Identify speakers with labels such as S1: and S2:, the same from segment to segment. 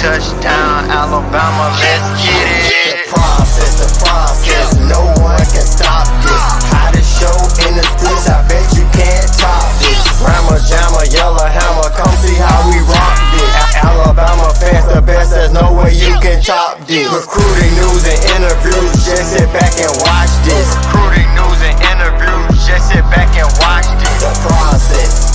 S1: Touchdown, Alabama, let's get it.
S2: The process, no one can stop this. Hottest show in the streets, I bet you can't top this. Rammer, jammer, yellow hammer, come see how we rock this. Alabama fans the best, there's no way you can top this. Recruiting news and interviews, just sit back and watch this.
S1: Recruiting news and interviews, just sit back and watch this.
S2: The process.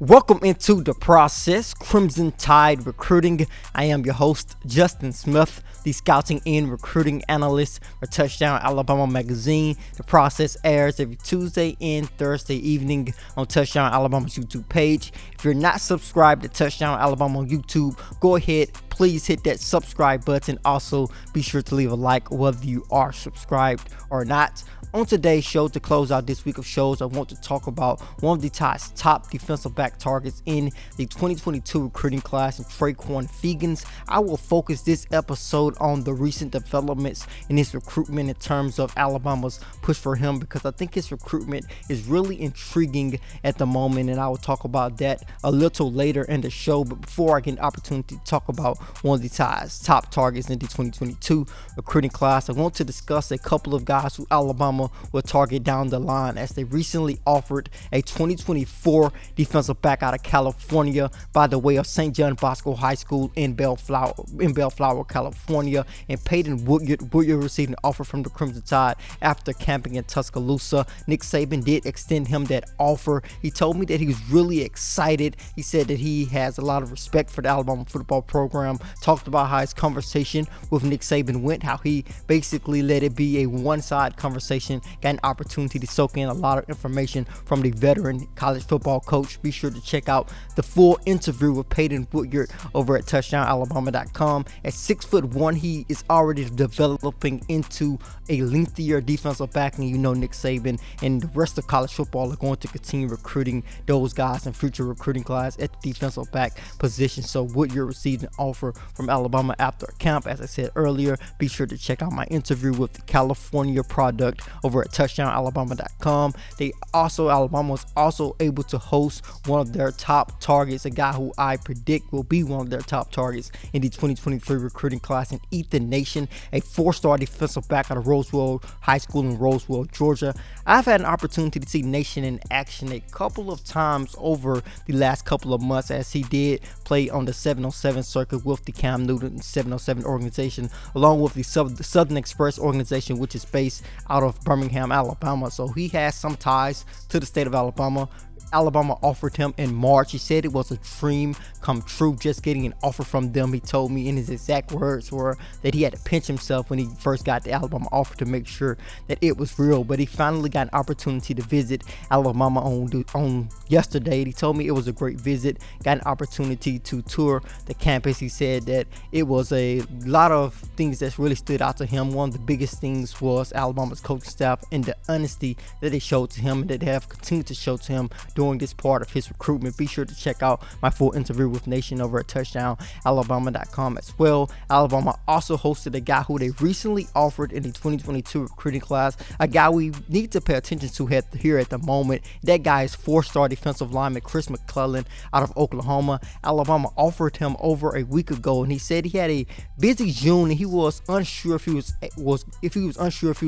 S3: Welcome into The Process, Crimson Tide Recruiting. I am your host, Justin Smith, the scouting and recruiting analyst for Touchdown Alabama magazine. The Process airs every Tuesday and Thursday evening on Touchdown Alabama's YouTube page. If you're not subscribed to Touchdown Alabama on YouTube, go ahead, please hit that subscribe button. Also, be sure to leave a like whether you are subscribed or not. On today's show, to close out this week of shows, I want to talk about one of the Tide's top defensive back targets in the 2022 recruiting class, Trequon Fegans. I will focus this episode on the recent developments in his recruitment in terms of Alabama's push for him, because I think his recruitment is really intriguing at the moment, and I will talk about that a little later in the show. But before I get an opportunity to talk about one of the Tide's top targets in the 2022 recruiting class, I want to discuss a couple of guys who Alabama will target down the line, as they recently offered a 2024 defensive back out of California by the way of St. John Bosco High School in Bellflower, California. And Peyton Woodyard received an offer from the Crimson Tide after camping in Tuscaloosa. Nick Saban did extend him that offer. He told me that he was really excited. He said that he has a lot of respect for the Alabama football program. Talked about how his conversation with Nick Saban went, how he basically let it be a one-side conversation. Got an opportunity to soak in a lot of information from the veteran college football coach. Be sure to check out the full interview with Peyton Woodyard over at touchdownalabama.com. At 6'1", he is already developing into a lengthier defensive back, and you know Nick Saban and the rest of college football are going to continue recruiting those guys in future recruiting class at the defensive back position. So Woodyard received an offer from Alabama after a camp. As I said earlier, be sure to check out my interview with the California product over at touchdownalabama.com. Alabama was also able to host one of their top targets, a guy who I predict will be one of their top targets in the 2023 recruiting class, in Ethan Nation, a 4-star defensive back out of Roswell High School in Roswell, Georgia. I've had an opportunity to see Nation in action a couple of times over the last couple of months, as he did play on the 707 circuit with the Cam Newton 707 organization, along with the Southern Express organization, which is based out of Birmingham, Alabama. So he has some ties to the state of Alabama. Alabama offered him in March. He said it was a dream come true just getting an offer from them. He told me, in his exact words were, that he had to pinch himself when he first got the Alabama offer to make sure that it was real. But he finally got an opportunity to visit Alabama on yesterday. He told me it was a great visit. Got an opportunity to tour the campus. He said that it was a lot of things that really stood out to him. One of the biggest things was Alabama's coaching staff and the honesty that they showed to him and that they have continued to show to him during this part of his recruitment. Be sure to check out my full interview with Nation over at touchdownalabama.com as well. Alabama also hosted a guy who they recently offered in the 2022 recruiting class, a guy we need to pay attention to here at the moment. That guy is 4-star defensive lineman Chris Mcclellan out of Oklahoma. Alabama offered him over a week ago, and he said he had a busy June and he was unsure if he was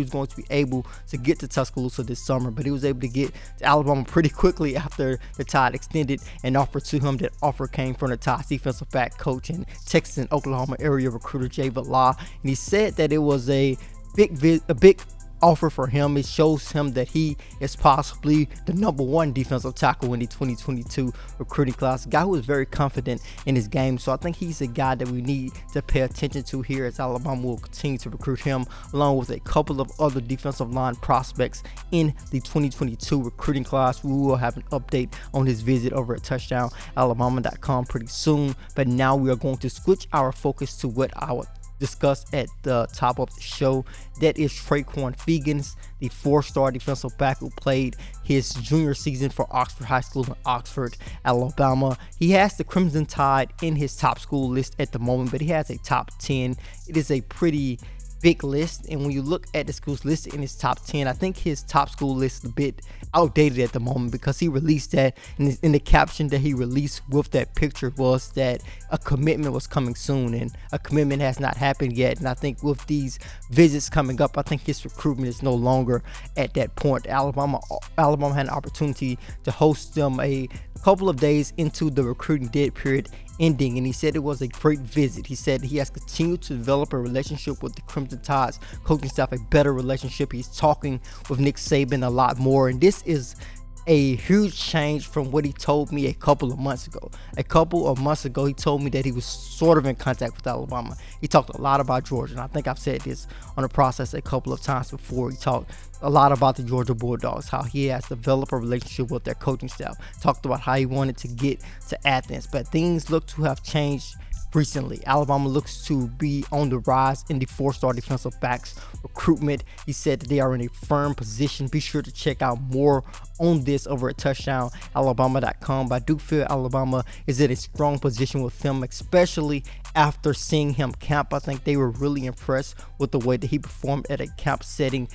S3: going to be able to get to Tuscaloosa this summer, but he was able to get to Alabama pretty quickly after the Tide extended an offer to him. That offer came from the Tide's defensive back coach and Texas and Oklahoma area recruiter Jay Villa, and he said that it was a big offer for him. It shows him that he is possibly the number one defensive tackle in the 2022 recruiting class, a guy who is very confident in his game. So I think he's a guy that we need to pay attention to here, as Alabama will continue to recruit him, along with a couple of other defensive line prospects in the 2022 recruiting class. We will have an update on his visit over at touchdownalabama.com pretty soon, but now we are going to switch our focus to what our discussed at the top of the show. That is Trequon Fegans, the 4-star defensive back who played his junior season for Oxford High School in Oxford, Alabama. He has the Crimson Tide in his top school list at the moment, but he has a top 10. It is a pretty big list, and when you look at the schools listed in his top 10, I think his top school list is a bit outdated at the moment, because he released that in the caption that he released with that picture was that a commitment was coming soon, and a commitment has not happened yet. And I think with these visits coming up, I think his recruitment is no longer at that point. Alabama had an opportunity to host them a couple of days into the recruiting dead period ending, and he said it was a great visit. He said he has continued to develop a relationship with the Crimson Tide's coaching staff, a better relationship. He's talking with Nick Saban a lot more, and this is a huge change from what he told me a couple of months ago. A couple of months ago, he told me that he was sort of in contact with Alabama. He talked a lot about Georgia, and I think I've said this on the process a couple of times before. He talked a lot about the Georgia Bulldogs, how he has developed a relationship with their coaching staff. Talked about how he wanted to get to Athens, but things look to have changed recently. Alabama looks to be on the rise in the 4-star defensive backs recruitment. He said that they are in a firm position. Be sure to check out more on this over at touchdownalabama.com. But I do feel Alabama is in a strong position with him, especially after seeing him camp. I think they were really impressed with the way that he performed at a camp setting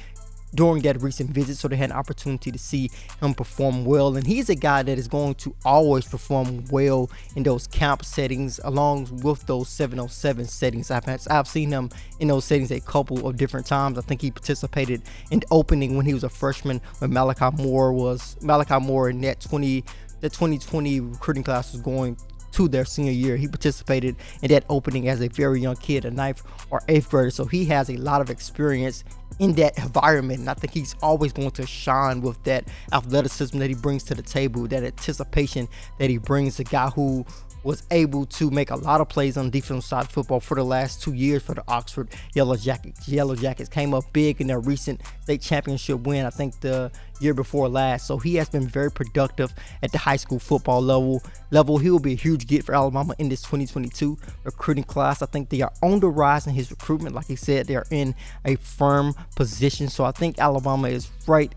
S3: during that recent visit, so they had an opportunity to see him perform well. And he's a guy that is going to always perform well in those camp settings, along with those 707 settings. I've seen him in those settings a couple of different times. I think he participated in the opening when he was a freshman, when Malachi Moore in that 2020 recruiting class was going to their senior year. He participated in that opening as a very young kid, a 9th or 8th grader. So he has a lot of experience in that environment, and I think he's always going to shine with that athleticism that he brings to the table, that anticipation that he brings. A guy who was able to make a lot of plays on the defensive side of football for the last 2 years for the Oxford Yellow Jackets. Yellow Jackets came up big in their recent state championship win, I think the year before last. So he has been very productive at the high school football level. He will be a huge get for Alabama in this 2022 recruiting class. I think they are on the rise in his recruitment. Like he said, they are in a firm position. So I think Alabama is right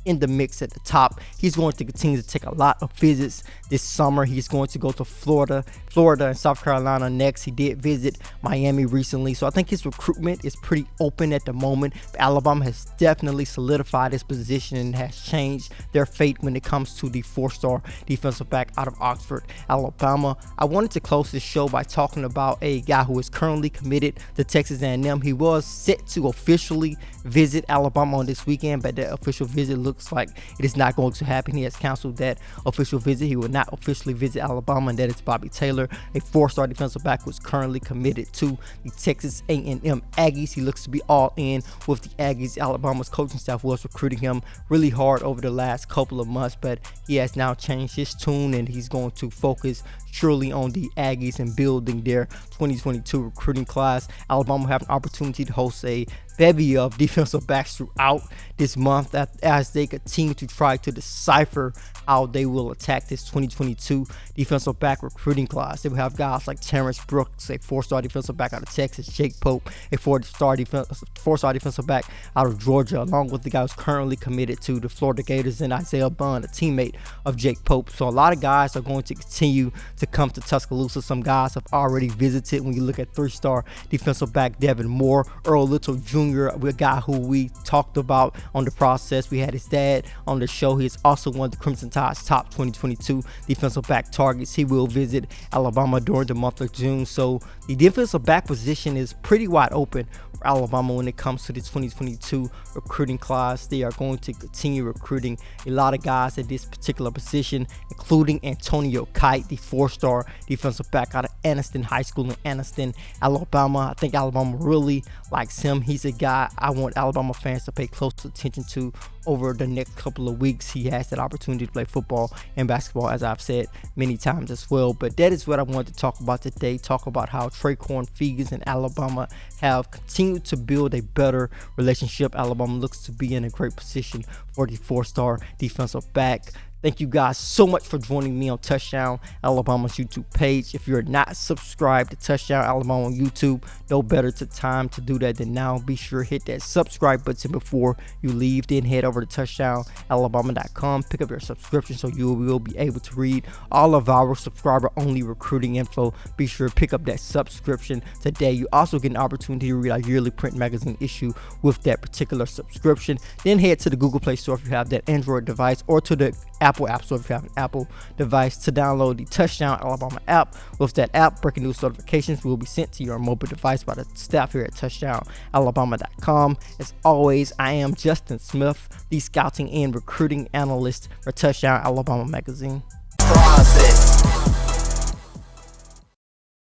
S3: in the mix at the top. He's going to continue to take a lot of visits this summer. He's going to go to Florida and South Carolina next. He did visit Miami recently. So I think his recruitment is pretty open at the moment. But Alabama has definitely solidified his position and has changed their fate when it comes to the 4-star defensive back out of Oxford, Alabama. I wanted to close this show by talking about a guy who is currently committed to Texas A&M. He was set to officially visit Alabama on this weekend, but the official visit looks like it is not going to happen. He has canceled that official visit. He will not officially visit Alabama, and that is Bobby Taylor, a 4-star defensive back who is currently committed to the Texas A&M Aggies. He looks to be all in with the Aggies. Alabama's coaching staff was recruiting him really hard over the last couple of months, but he has now changed his tune, and he's going to focus surely on the Aggies and building their 2022 recruiting class. Alabama will have an opportunity to host a bevy of defensive backs throughout this month as they continue to try to decipher how they will attack this 2022 defensive back recruiting class. They will have guys like Terrence Brooks, a 4-star defensive back out of Texas, Jake Pope, a 4-star defensive back out of Georgia, along with the guy who's currently committed to the Florida Gators, and Isaiah Bond, a teammate of Jake Pope. So a lot of guys are going to continue to come to Tuscaloosa. Some guys have already visited. When you look at 3-star defensive back Devin Moore, Earl Little Jr., a guy who we talked about on the process. We had his dad on the show. He is also one of the Crimson Tide's top 2022 defensive back targets. He will visit Alabama during the month of June. So the defensive back position is pretty wide open for Alabama when it comes to the 2022 recruiting class. They are going to continue recruiting a lot of guys at this particular position, including Antonio Kite, the 4-star defensive back out of Anniston High School in Anniston, Alabama. I think Alabama really likes him. He's a guy I want Alabama fans to pay close attention to over the next couple of weeks. He has that opportunity to play football and basketball, as I've said many times as well. But that is what I wanted to talk about today. Talk about how Trequon Fegans and Alabama have continued to build a better relationship. Alabama looks to be in a great position for the 4-star defensive back. Thank you guys so much for joining me on Touchdown Alabama's YouTube page. If you're not subscribed to Touchdown Alabama on YouTube, no better time to do that than now. Be sure to hit that subscribe button before you leave. Then head over to touchdownalabama.com. Pick up your subscription so you will be able to read all of our subscriber-only recruiting info. Be sure to pick up that subscription today. You also get an opportunity to read our yearly print magazine issue with that particular subscription. Then head to the Google Play Store if you have that Android device, or to the Apple App Store if you have an Apple device, to download the Touchdown Alabama app. With that app, breaking news notifications will be sent to your mobile device by the staff here at touchdowналabama.com. As always, I am Justin Smith, the scouting and recruiting analyst for Touchdown Alabama magazine.
S2: Process.